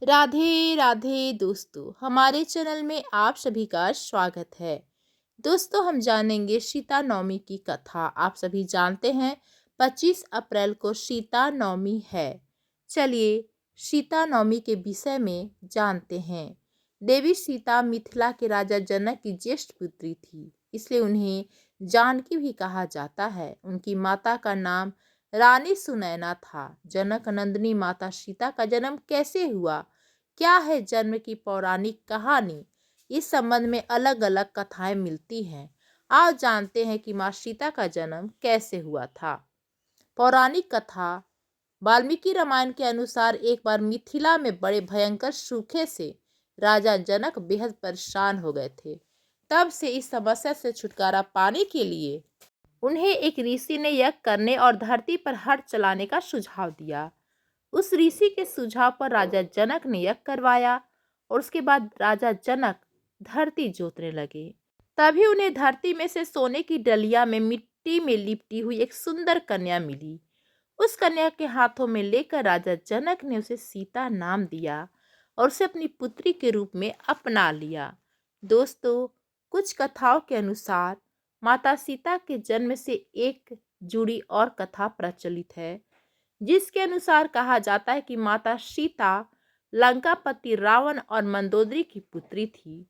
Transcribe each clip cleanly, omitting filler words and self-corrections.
राधे राधे दोस्तों, हमारे चैनल में आप सभी का स्वागत है। दोस्तों, हम जानेंगे सीता नवमी की कथा। आप सभी जानते हैं 25 अप्रैल को सीता नवमी है। चलिए सीता नवमी के विषय में जानते हैं। देवी सीता मिथिला के राजा जनक की ज्येष्ठ पुत्री थी, इसलिए उन्हें जानकी भी कहा जाता है। उनकी माता का नाम रानी सुनैना था। जनक नंदिनी माता सीता का जन्म कैसे हुआ, क्या है जन्म की पौराणिक कहानी, इस संबंध में अलग अलग कथाएं मिलती हैं। आओ जानते हैं कि माँ सीता का जन्म कैसे हुआ था। पौराणिक कथा वाल्मीकि रामायण के अनुसार एक बार मिथिला में बड़े भयंकर सूखे से राजा जनक बेहद परेशान हो गए थे। तब से इस समस्या से छुटकारा पाने के लिए उन्हें एक ऋषि ने यज्ञ करने और धरती पर हट चलाने का सुझाव दिया। उस ऋषि के सुझाव पर राजा जनक ने यज्ञ करवाया और उसके बाद राजा जनक धरती जोतने लगे। तभी उन्हें धरती में से सोने की डलिया में मिट्टी में लिपटी हुई एक सुंदर कन्या मिली। उस कन्या के हाथों में लेकर राजा जनक ने उसे सीता नाम दिया और उसे अपनी पुत्री के रूप में अपना लिया। दोस्तों, कुछ कथाओं के अनुसार माता सीता के जन्म से एक जुड़ी और कथा प्रचलित है, जिसके अनुसार कहा जाता है कि माता सीता लंकापति रावण और मंदोदरी की पुत्री थी।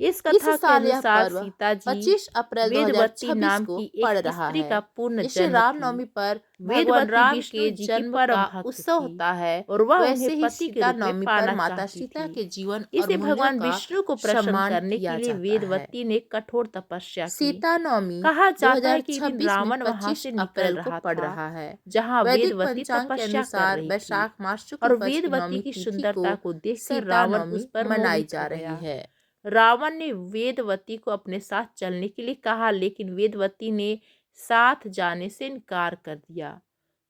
इस कथा के अनुसार सीता जी 25 अप्रैल वेदवती 2026 नाम को की पड़ एक रहा स्त्री है। का पूर्ण इसे जन्म रामनवमी थी। पर भगवान वेदवती राम विष्णु के जी की जन्म परम का भक्त उत्सव थी होता है। और वह वैसे उन्हें ही पति के सीता रूप में नवमी पर पाना माता चाहती सीता थी। के जीवन और इसे मूल्यों भगवान का विष्णु को प्रसन्न सम्मान करने किया के लिए जाता है। वेदवती ने कठोर तपस्या की। सीता नवमी कहा जाता है कि एक दिन 2026 में रावण वहां 25 से निकल अप्रैल को रहा पड़ था, रहा है। जहां वैदिक वेदवती पंचांग के तपस्या कर अनुसार रही थी वैशाख मास शुक्ल और पक्ष की वेदवती नवमी की तिथि को सुंदरता को देखकर सीता रावण नवमी उस पर मनाई मोहित जा हो रही गया। है। रावण ने वेदवती को अपने साथ चलने के लिए कहा, लेकिन वेदवती ने साथ जाने से इनकार कर दिया।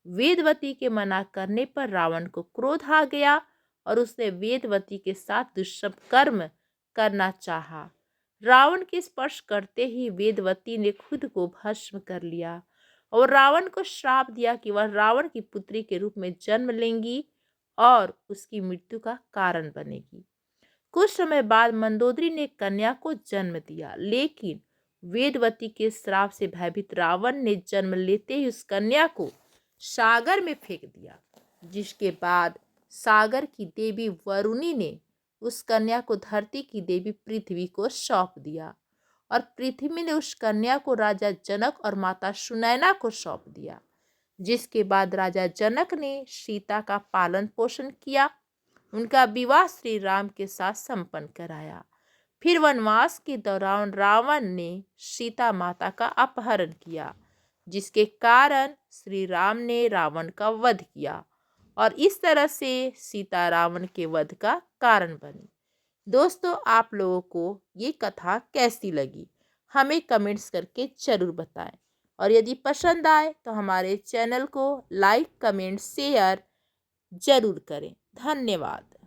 वेदवती के मना करने पर रावण को क्रोध आ गया और उसने वेदवती के साथ दुष्कर्म करना चाहा। रावण के स्पर्श करते ही वेदवती ने खुद को भस्म कर लिया और रावण को श्राप दिया कि वह रावण की पुत्री के रूप में जन्म लेंगी और उसकी मृत्यु का कारण बनेगी। कुछ समय बाद मंदोदरी ने कन्या को जन्म दिया, लेकिन वेदवती के श्राप से भयभीत रावण ने जन्म लेते ही उस कन्या को सागर में फेंक दिया, जिसके बाद सागर की देवी वरुणी ने उस कन्या को धरती की देवी पृथ्वी को सौंप दिया और पृथ्वी ने उस कन्या को राजा जनक और माता सुनैना को सौंप दिया। जिसके बाद राजा जनक ने सीता का पालन पोषण किया, उनका विवाह श्री राम के साथ संपन्न कराया। फिर वनवास के दौरान रावण ने सीता माता का अपहरण किया, जिसके कारण श्री राम ने रावण का वध किया और इस तरह से सीता रावण के वध का कारण बनी। दोस्तों, आप लोगों को ये कथा कैसी लगी, हमें कमेंट्स करके जरूर बताएं और यदि पसंद आए तो हमारे चैनल को लाइक, कमेंट, शेयर जरूर करें। धन्यवाद।